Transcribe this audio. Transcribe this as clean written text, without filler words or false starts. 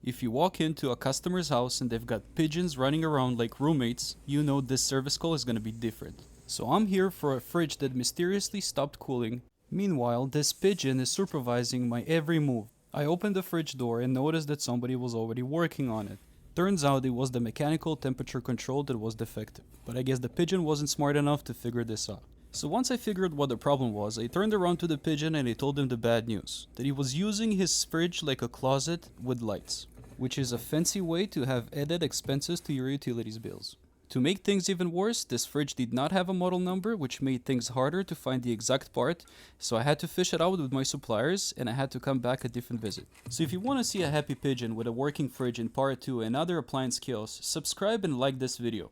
If you walk into a customer's house and they've got pigeons running around like roommates, you know this service call is gonna be different. So I'm here for a fridge that mysteriously stopped cooling. Meanwhile, this pigeon is supervising my every move. I opened the fridge door and noticed that somebody was already working on it. Turns out it was the mechanical temperature control that was defective, but I guess the pigeon wasn't smart enough to figure this out. So once I figured what the problem was, I turned around to the pigeon and I told him the bad news, that he was using his fridge like a closet with lights, which is a fancy way to have added expenses to your utilities bills. To make things even worse, this fridge did not have a model number, which made things harder to find the exact part, so I had to fish it out with my suppliers and I had to come back a different visit. So if you want to see a happy pigeon with a working fridge in part 2 and other appliance kills, subscribe and like this video.